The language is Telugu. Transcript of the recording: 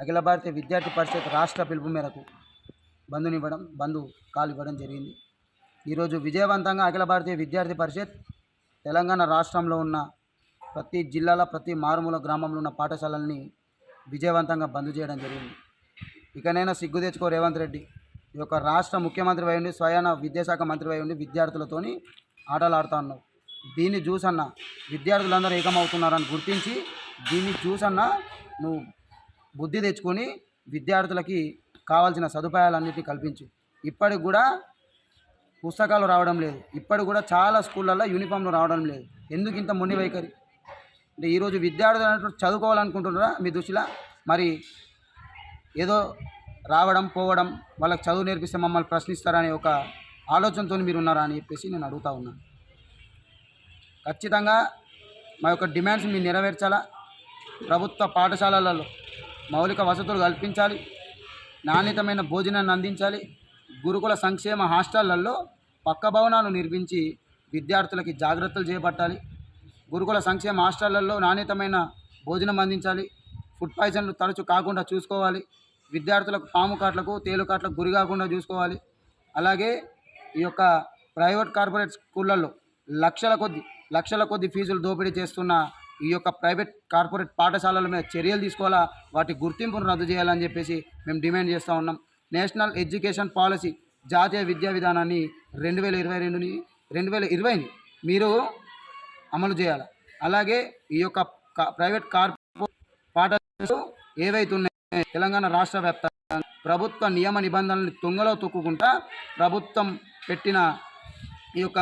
అఖిల భారతీయ విద్యార్థి పరిషత్ రాష్ట్ర పిలుపు మేరకు బంధు కాల్ ఇవ్వడం జరిగింది. ఈరోజు విజయవంతంగా అఖిల భారతీయ విద్యార్థి పరిషత్ తెలంగాణ రాష్ట్రంలో ఉన్న ప్రతి జిల్లాల ప్రతి మారుమూల గ్రామంలో ఉన్న పాఠశాలల్ని విజయవంతంగా బంద్ చేయడం జరిగింది. ఇకనైనా సిగ్గు తెచ్చుకో రేవంత్ రెడ్డి. ఈ యొక్క రాష్ట్ర ముఖ్యమంత్రి అయి ఉండి స్వయాన విద్యాశాఖ మంత్రి అయి ఉండి విద్యార్థులతోని ఆటలు ఆడుతూ ఉన్నావు. దీన్ని చూసన్నా విద్యార్థులందరూ ఏకమవుతున్నారని గుర్తించి దీన్ని చూసన్నా నువ్వు బుద్ధి తెచ్చుకొని విద్యార్థులకి కావాల్సిన సదుపాయాలన్నింటినీ కల్పించు. ఇప్పటికి కూడా పుస్తకాలు రావడం లేదు, ఇప్పటికి కూడా చాలా స్కూళ్ళల్లో యూనిఫామ్లు రావడం లేదు. ఎందుకు ఇంత మొండి వైఖరి? అంటే ఈరోజు విద్యార్థులు చదువుకోవాలనుకుంటున్నారా మీ దృష్టిలో? మరి ఏదో రావడం పోవడం వాళ్ళకి చదువు నేర్పిస్తే మమ్మల్ని ప్రశ్నిస్తారనే ఒక ఆలోచనతో మీరు ఉన్నారా అని చెప్పేసి నేను అడుగుతా ఉన్నాను. ఖచ్చితంగా మా యొక్క డిమాండ్స్ మీరు నెరవేర్చాలా. ప్రభుత్వ పాఠశాలలలో మౌలిక వసతులు కల్పించాలి, నాణ్యతమైన భోజనాన్ని అందించాలి. గురుకుల సంక్షేమ హాస్టళ్లలో పక్క భవనాలు నిర్మించి విద్యార్థులకి జాగ్రత్తలు చేపట్టాలి. గురుకుల సంక్షేమ హాస్టళ్లలో నాణ్యతమైన భోజనం అందించాలి. ఫుడ్ పాయిజన్లు తరచూ కాకుండా చూసుకోవాలి. విద్యార్థులకు పాము కాట్లకు తేలుకాట్లకు గురి కాకుండా చూసుకోవాలి. అలాగే ఈ యొక్క ప్రైవేట్ కార్పొరేట్ స్కూళ్ళల్లో లక్షల కొద్ది ఫీజులు దోపిడీ చేస్తున్న ఈ యొక్క ప్రైవేట్ కార్పొరేట్ పాఠశాలల మీద చర్యలు తీసుకోవాలా, వాటి గుర్తింపును రద్దు చేయాలని చెప్పేసి మేము డిమాండ్ చేస్తూ ఉన్నాం. నేషనల్ ఎడ్యుకేషన్ పాలసీ జాతీయ విద్యా విధానాన్ని 2020ని మీరు అమలు చేయాలి. అలాగే ఈ యొక్క ప్రైవేట్ కార్పొరేట్ పాఠశాలలు ఏవైతే ఉన్నాయో తెలంగాణ రాష్ట్ర వ్యాప్తంగా ప్రభుత్వ నియమ నిబంధనలను తుంగలో తొక్కుకుంటా ప్రభుత్వం పెట్టిన ఈ యొక్క